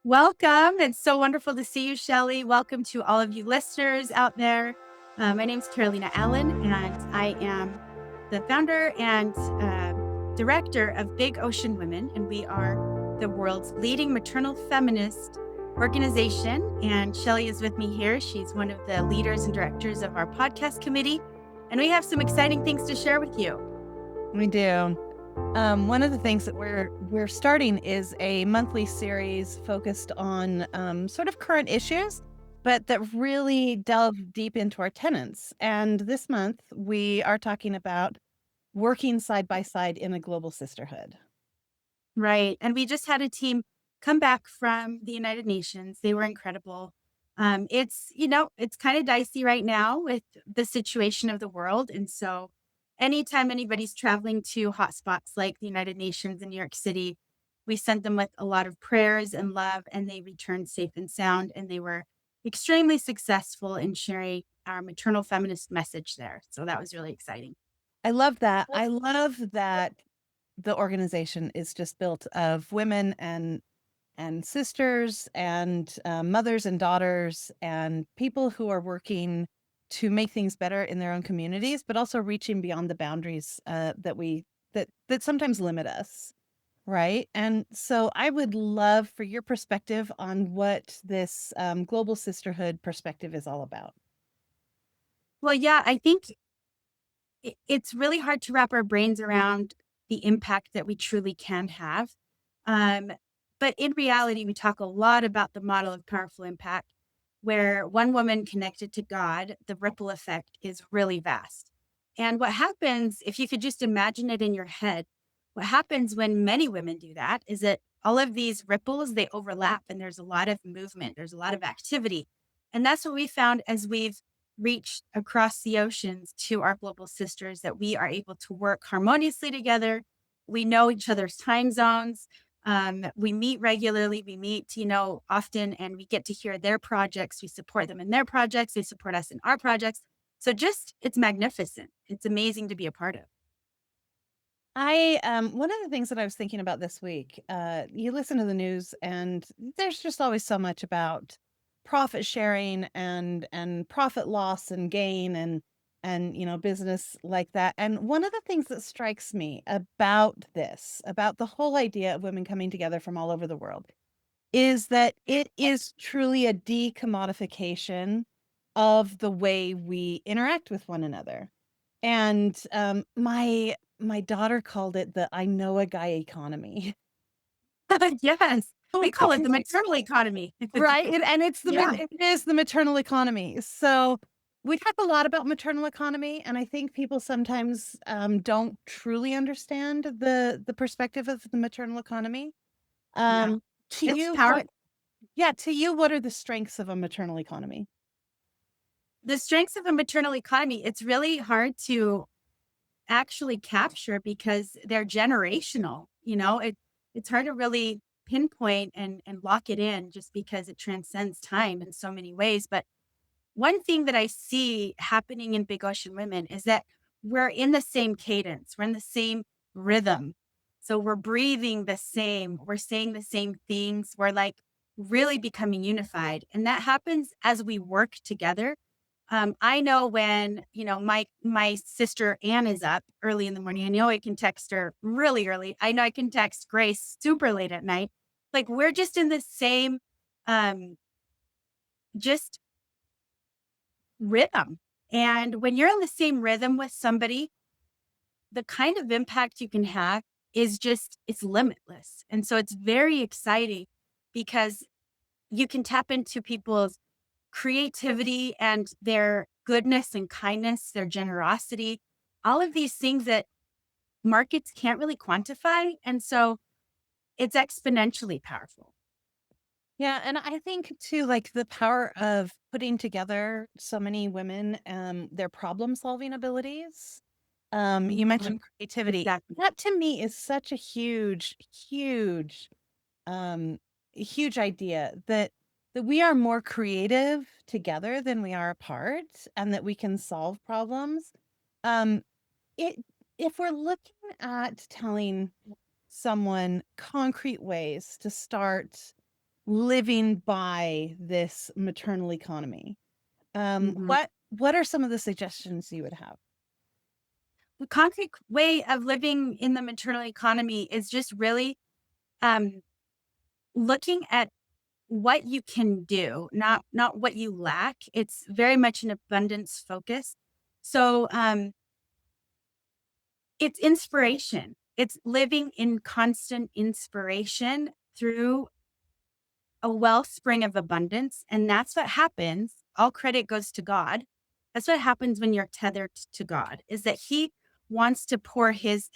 Welcome. It's so wonderful to see you, Shelli. Welcome to all of you listeners out there. My name is Carolina Allen, and I am the founder and director of Big Ocean Women, and we are the world's leading maternal feminist organization. And Shelli is with me here. She's one of the leaders and directors of our podcast committee, and we have some exciting things to share with you. We do. One of the things that we're starting is a monthly series focused on sort of current issues, but that really delve deep into our tenets. And this month we are talking about working side by side in a global sisterhood. Right. And we just had a team come back from the United Nations. They were incredible. It's kind of dicey right now with the situation of the world. And so anytime anybody's traveling to hotspots like the United Nations in New York City, we sent them with a lot of prayers and love, and they returned safe and sound. And they were extremely successful in sharing our maternal feminist message there. So that was really exciting. I love that. I love that the organization is just built of women and sisters and mothers and daughters and people who are working to make things better in their own communities, but also reaching beyond the boundaries that sometimes limit us, right? And so I would love for your perspective on what this global sisterhood perspective is all about. Well, yeah, I think it's really hard to wrap our brains around the impact that we truly can have. Um, but in reality, we talk a lot about the model of powerful impact, where one woman connected to God, the ripple effect is really vast. And what happens, if you could just imagine it in your head, what happens when many women do that is that all of these ripples, they overlap and there's a lot of movement, there's a lot of activity. And that's what we found as we've reach across the oceans to our global sisters, that we are able to work harmoniously together. We know each other's time zones. We meet regularly. We meet, often, and we get to hear their projects. We support them in their projects. They support us in our projects. So it's magnificent. It's amazing to be a part of. I one of the things that I was thinking about this week, you listen to the news and there's just always so much about profit sharing and profit loss and gain and business like that. And one of the things that strikes me about this, about the whole idea of women coming together from all over the world, is that it is truly a decommodification of the way we interact with one another. And my daughter called it the "I know a guy economy." Yes. We call it the maternal economy. Right? And it's Yeah. it is the maternal economy. So we talk a lot about maternal economy, and I think people sometimes don't truly understand the perspective of the maternal economy. Yeah. To It's you, powerful. to you, what are the strengths of a maternal economy? The strengths of a maternal economy, it's really hard to actually capture because they're generational. It's hard to really pinpoint and lock it in just because it transcends time in so many ways. But one thing that I see happening in Big Ocean Women is that we're in the same cadence, we're in the same rhythm. So we're breathing the same, we're saying the same things, we're like really becoming unified. And that happens as we work together. I know when, my sister Anne is up early in the morning, I know I can text her really early. I know I can text Grace super late at night. Like we're just in the same um just rhythm. And when you're in the same rhythm with somebody, the kind of impact you can have it's limitless. And so it's very exciting because you can tap into people's creativity and their goodness and kindness, their generosity, all of these things that markets can't really quantify. And so it's exponentially powerful. Yeah, and I think too, like the power of putting together so many women, their problem-solving abilities. You Mhm. mentioned creativity. Exactly. That to me is such a um, huge idea that we are more creative together than we are apart, and that we can solve problems. Um, it if we're looking at telling someone concrete ways to start living by this maternal economy. Mhm. What are some of the suggestions you would have? The concrete way of living in the maternal economy is just really um, looking at what you can do, not what you lack. It's very much an abundance focus. So it's inspiration. It's living in constant inspiration through a wellspring of abundance. And that's what happens. All credit goes to God. That's what happens when you're tethered to God, is that He wants to pour his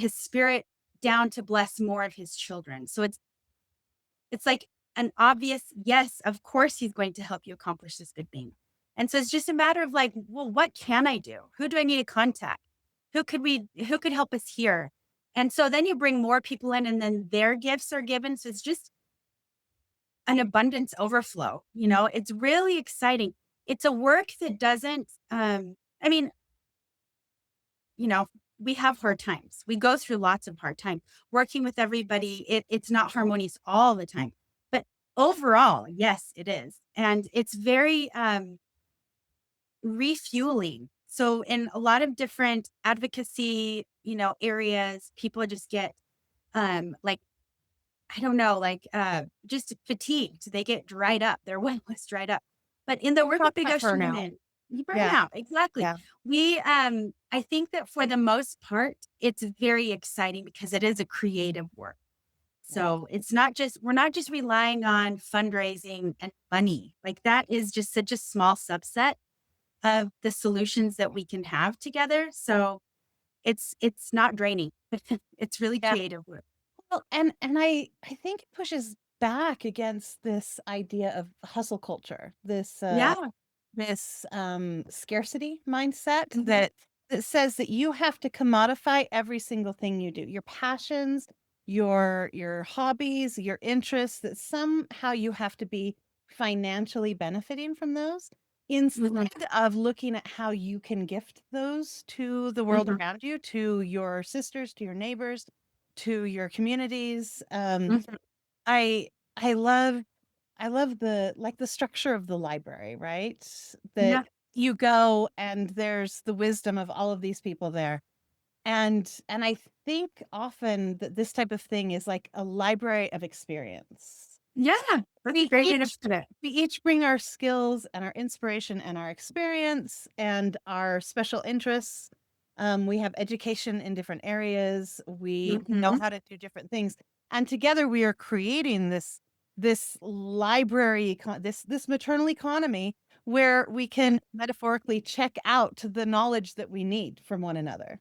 spirit down to bless more of his children. So it's like an obvious yes, of course He's going to help you accomplish this good thing. And so it's just a matter of like, well, what can I do? Who do I need to contact? Who could help us here? And so then you bring more people in and then their gifts are given. So it's just an abundance overflow. It's really exciting. It's a work that doesn't, I mean, you know, we have hard times. We go through lots of hard time working with everybody. It's not harmonious all the time, but overall, yes, it is. And it's very, refueling. So in a lot of different advocacy, areas, people just get, like, I don't know, like, just fatigued. They get dried up. Their well was dried up. But in the We're work of talking Big about Ocean burnout. Women, you burn Yeah, out. Exactly. yeah, I think that for the most part, it's very exciting because it is a creative work. yeah. So we're not just relying on fundraising and money. Like that is just such a small subset of the solutions that we can have together. So it's not draining. It's really Yeah. creative work. Well, and I think it pushes back against this idea of hustle culture, Yeah. this scarcity mindset Mhm. that says that you have to commodify every single thing you do, your passions, your hobbies, your interests, that somehow you have to be financially benefiting from those Mhm. instead of looking at how you can gift those to the world Mhm. around you, to your sisters, to your neighbors, to your communities. Mhm. I I love I love the structure of the library, right? That Yeah. you go and there's the wisdom of all of these people there. And I think often that this type of thing is like a library of experience. Yeah. That's a We great way to each put it. we each bring our skills and our inspiration and our experience and our special interests. We have education in different areas. We know Mhm. how to do different things, and together we are creating this library, this maternal economy where we can metaphorically check out the knowledge that we need from one another,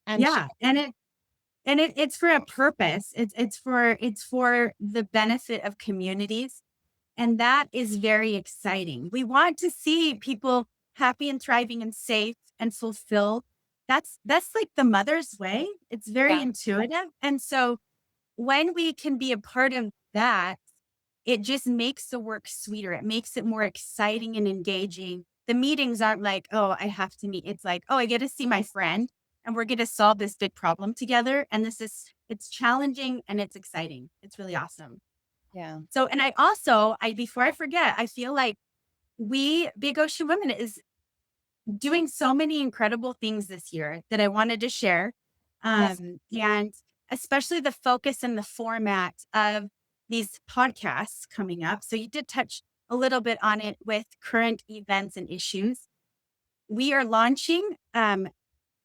and share. Yeah. It's for a purpose. It's for the benefit of communities. And that is very exciting. We want to see people happy and thriving and safe and fulfilled. That's like the mother's way. It's very Yeah, intuitive. And so when we can be a part of that, it just makes the work sweeter. It makes it more exciting and engaging. The meetings aren't like, oh, I have to meet. It's like, oh, I get to see my friend and we're going to solve this big problem together. And it's challenging and it's exciting. It's really awesome. yeah, So, and before I forget, I feel like Big Ocean Women is doing so many incredible things this year that I wanted to share. yes, And especially the focus and the format of these podcasts coming up. So you did touch a little bit on it with current events and issues. We are launching a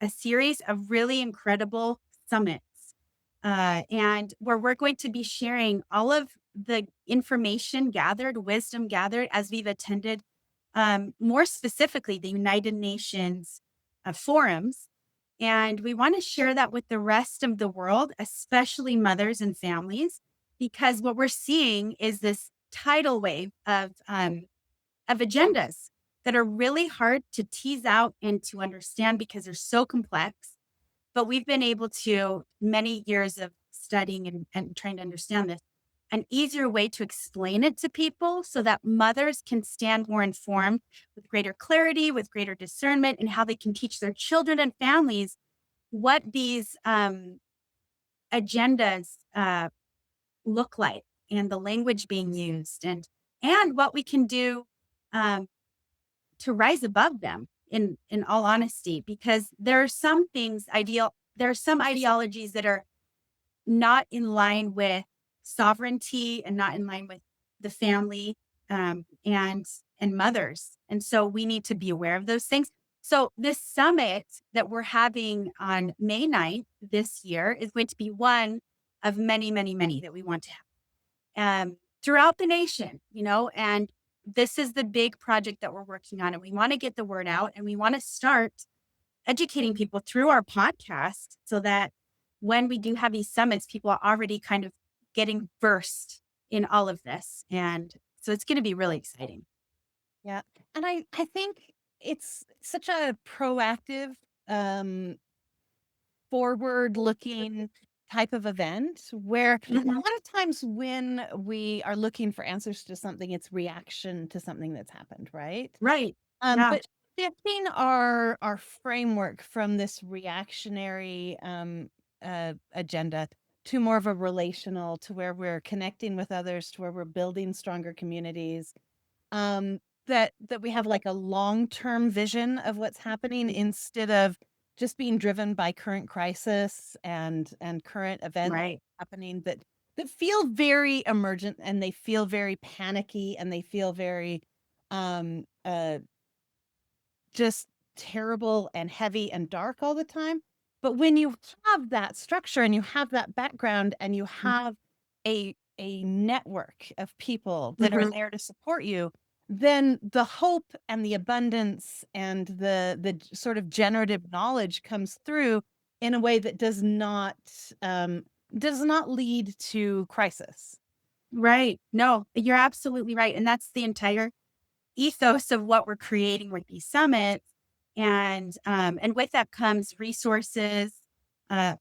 series of really incredible summits, and where we're going to be sharing all of the information gathered, wisdom gathered as we've attended, more specifically, the United Nations forums. And we want to share that with the rest of the world, especially mothers and families, because what we're seeing is this tidal wave of agendas that are really hard to tease out and to understand because they're so complex. But we've been able to, many years of studying and trying to understand this, an easier way to explain it to people so that mothers can stand more informed with greater clarity, with greater discernment, and how they can teach their children and families what these agendas look like. and the language being used, and what we can do um, to rise above them, in all honesty, because there are some things ideal there are some ideologies that are not in line with sovereignty and not in line with the family, and mothers. And so we need to be aware of those things. So this summit that we're having on May 9th this year is going to be one of many, many, many that we want to have throughout the nation, and this is the big project that we're working on. And we want to get the word out, and we want to start educating people through our podcast so that when we do have these summits, people are already kind of getting versed in all of this. And so it's going to be really exciting. Yeah. And I think it's such a proactive, um, forward looking type of event where a Mhm. lot of times when we are looking for answers to something, it's reaction to something that's happened, right? Right. Yeah. But shifting our framework from this reactionary agenda to more of a relational, to where we're connecting with others, to where we're building stronger communities, um, that we have like a long-term vision of what's happening instead of just being driven by current crisis and current events Right. happening that feel very emergent, and they feel very panicky, and they feel very um uh just terrible and heavy and dark all the time. But when you have that structure and you have that background and you have a network of people that are Mhm. there to support you, then the hope and the abundance and the sort of generative knowledge comes through in a way that um, does not lead to crisis. Right. No, you're absolutely right. And that's the entire ethos of what we're creating with these summits. And with that comes resources, uh,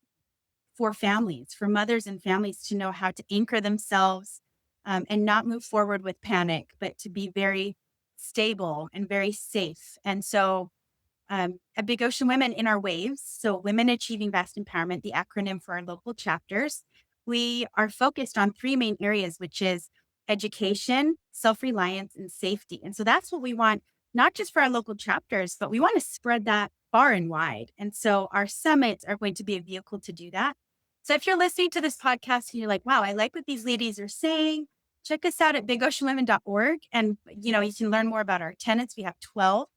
for families, for mothers and families to know how to anchor themselves, and not move forward with panic, but to be very stable and very safe. And so at Big Ocean Women in our waves, so Women Achieving Vast Empowerment, the acronym for our local chapters, we are focused on three main areas, which is education, self reliance, and safety. And so that's what we want, not just for our local chapters, but we want to spread that far and wide. And so our summits are going to be a vehicle to do that. So if you're listening to this podcast and you're like, wow, I like what these ladies are saying, check us out at bigoceanwomen.org. And, you can learn more about our tenets. We have 12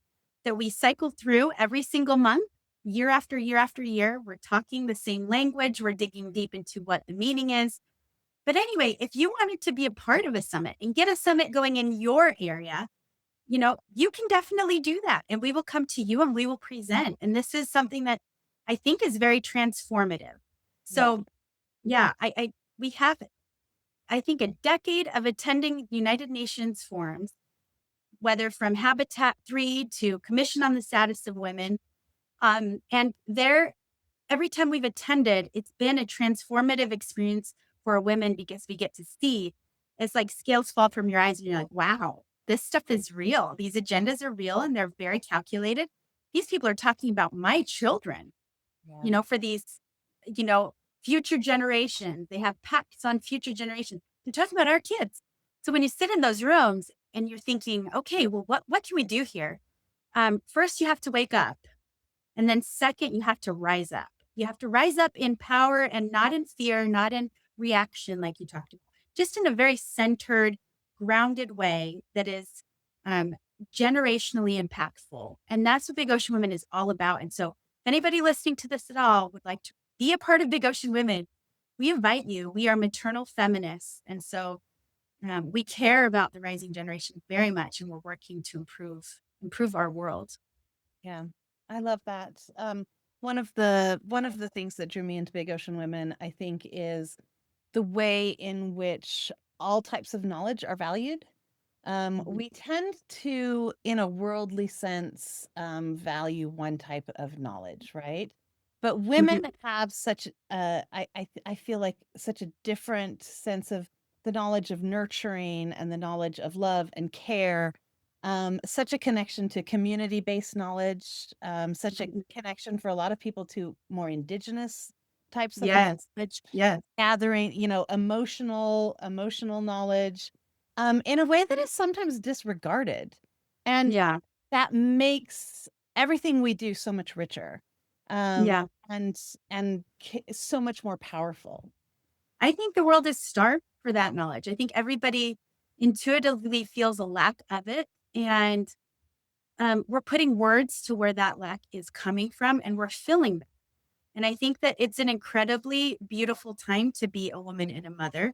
that we cycle through every single month, year after year after year. We're talking the same language. We're digging deep into what the meaning is. But anyway, if you wanted to be a part of a summit and get a summit going in your area, you can definitely do that. And we will come to you and we will present. And this is something that I think is very transformative. Yeah. So yeah, we have, I think, a decade of attending United Nations forums, whether from Habitat 3 to Commission on the Status of Women. And there, every time we've attended, it's been a transformative experience for women because we get to see it's like scales fall from your eyes and you're like, wow, this stuff is real. These agendas are real and they're very calculated. These people are talking about my children, Yeah. for these, you know, future generations. They have pacts on future generations. They're talking about our kids. So when you sit in those rooms and you're thinking, okay, well, what can we do here? First, you have to wake up. And then second, you have to rise up. You have to rise up in power and not in fear, not in reaction, like you talked about, just in a very centered, grounded way that is um, generationally impactful. And that's what Big Ocean Women is all about. And so, if anybody listening to this at all would like to be a part of Big Ocean Women, we invite you. We are maternal feminists. And so, we care about the rising generation very much, and we're working to improve our world. Yeah, I love that. One of the things that drew me into Big Ocean Women, I think, is the way in which all types of knowledge are valued. Mhm. We tend to, in a worldly sense, value one type of knowledge, right? But women Mhm. have such, I feel like such a different sense of the knowledge of nurturing and the knowledge of love and care. Such a connection to community-based knowledge, such a Mhm. connection for a lot of people to more indigenous types of Yes. knowledge, Yes. gathering, emotional knowledge, in a way that is sometimes disregarded. And Yeah. that makes everything we do so much richer, um, Yeah. and so much more powerful. I think the world is starved for that knowledge. I think everybody intuitively feels a lack of it. And we're putting words to where that lack is coming from and we're filling them. And I think that it's an incredibly beautiful time to be a woman and a mother.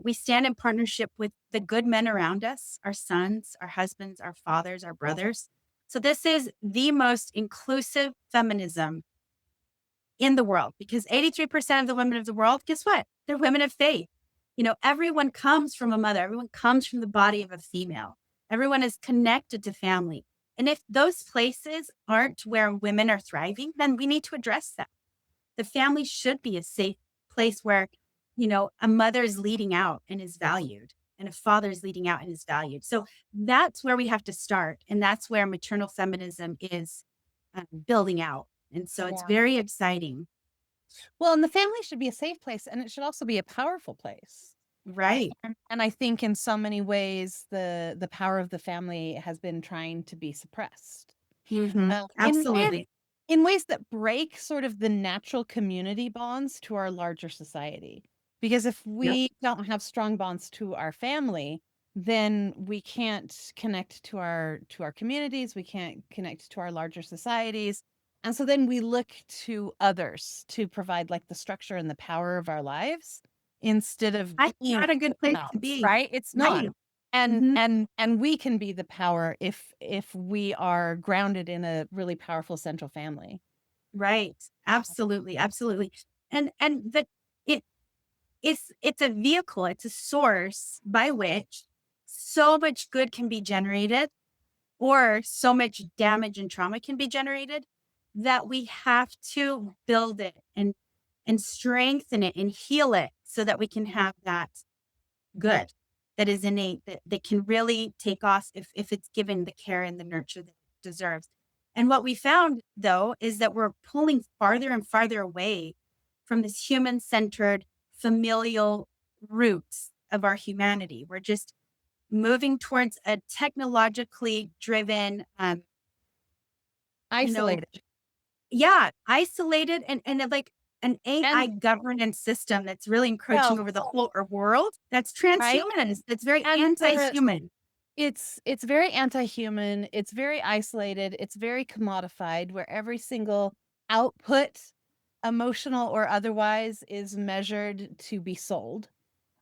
We stand in partnership with the good men around us, our sons, our husbands, our fathers, our brothers. So this is the most inclusive feminism in the world because 83% of the women of the world, guess what? They're women of faith. Everyone comes from a mother, everyone comes from the body of a female, everyone is connected to family. And if those places aren't where women are thriving, then we need to address that. The family should be a safe place where, a mother is leading out and is valued, and a father is leading out and is valued. So that's where we have to start. And that's where maternal feminism is building out. And so it's Yeah. very exciting. Well, and the family should be a safe place, and it should also be a powerful place. Right. And I think in so many ways, the power of the family has been trying to be suppressed. In Absolutely. ways that break sort of the natural community bonds to our larger society. Because if Yep. we don't have strong bonds to our family, then we can't connect to our communities, we can't connect to our larger societies. And so then we look to others to provide like the structure and the power of our lives instead of That's being not a good place to ourselves, be. right? It's not. Right. And hmm we can be the power if we are grounded in a really powerful central family. Right. Absolutely. Absolutely. And it it's a vehicle, it's a source by which so much good can be generated or so much damage and trauma can be generated that we have to build it and strengthen it and heal it so that we can have that good that is innate that can really take off if it's given the care and the nurture that it deserves. And what we found though is that we're pulling farther and farther away from this human centered familial roots of our humanity. We're just moving towards a technologically driven, you know, Isolated. yeah, isolated and like an AI And governance system that's really encroaching well, over the whole world. That's right? transhumanist. That's very And anti-human. it's very anti-human, it's very isolated, it's very commodified, where every single output, emotional or otherwise, is measured to be sold.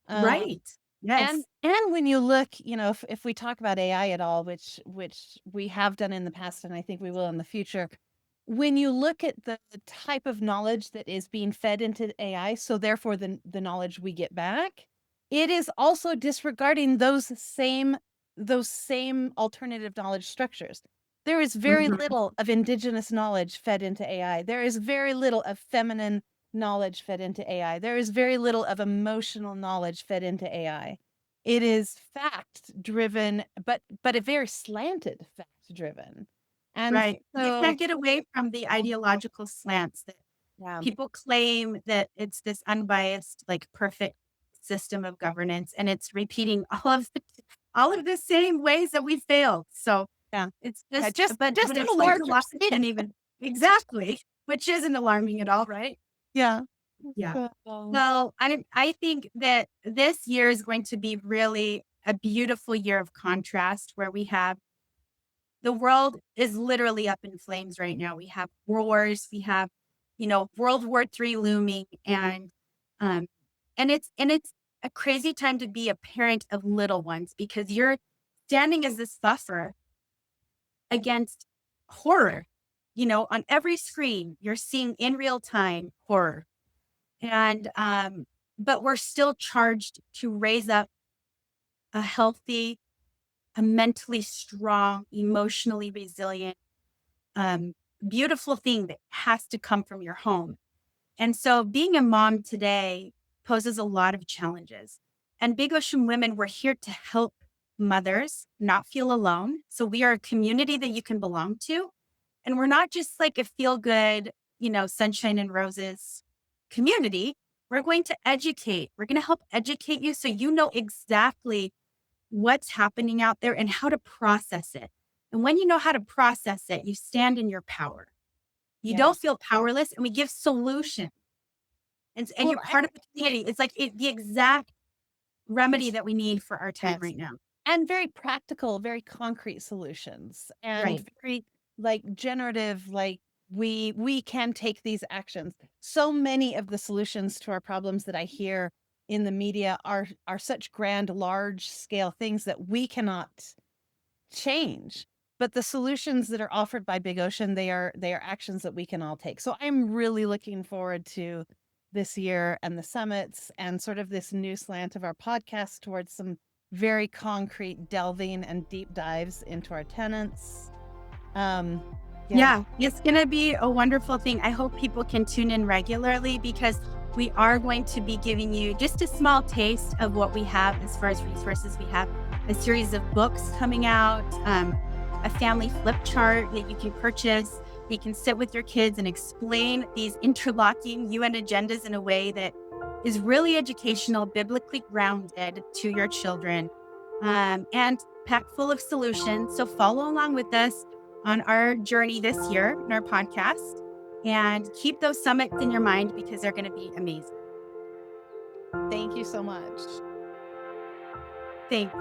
Um, Right. Yes. and when you look, if we talk about AI at all, which we have done in the past, and I think we will in the future, when you look at the type of knowledge that is being fed into AI, so therefore the knowledge we get back, it is also disregarding those same alternative knowledge structures. There is very Mhm. little of indigenous knowledge fed into AI. There is very little of feminine knowledge fed into AI. There is very little of emotional knowledge fed into AI. It is fact driven, but a very slanted fact driven. And Right. You so, can't get away from the ideological slants that yeah, people claim that it's this unbiased, like perfect system of governance, and it's repeating all of the same ways that we failed. So yeah, it's yeah, just, just but on it's a like a larger lot scale. can't even exactly, which isn't alarming at all, right? Yeah. Yeah. So, Well, I think that this year is going to be really a beautiful year of contrast where we have the world is literally up in flames right now. We have wars, we have, World War III looming um and it's a crazy time to be a parent of little ones because you're standing as this buffer against horror. On every screen, you're seeing in real time horror. And but we're still charged to raise up a healthy, a mentally strong, emotionally resilient, um, beautiful thing that has to come from your home. And so being a mom today poses a lot of challenges. And Big Ocean Women, we're here to help mothers not feel alone. So we are a community that you can belong to. And we're not just like a feel good, sunshine and roses community, we're going to educate. We're going to help educate you so you know exactly what's happening out there and how to process it. And when you know how to process it, you stand in your power. You Yeah. don't feel powerless, and we give solutions. And Well, you're part of the community. It's like the exact remedy and that we need for our time yes. right now. And very practical, very concrete solutions and Right. very like generative, like we can take these actions. So many of the solutions to our problems that I hear in the media are such grand, large scale things that we cannot change. But the solutions that are offered by Big Ocean, they are actions that we can all take. So I'm really looking forward to this year and the summits and sort of this new slant of our podcast towards some very concrete delving and deep dives into our tenets. Um, yeah, Yeah, it's going to be a wonderful thing. I hope people can tune in regularly because we are going to be giving you just a small taste of what we have as far as resources. We have a series of books coming out, a family flip chart that you can purchase. You can sit with your kids and explain these interlocking UN agendas in a way that is really educational, biblically grounded to your children, and packed full of solutions. So follow along with us on our journey this year in our podcast, and keep those summits in your mind because they're going to be amazing. thank you so much. Thanks.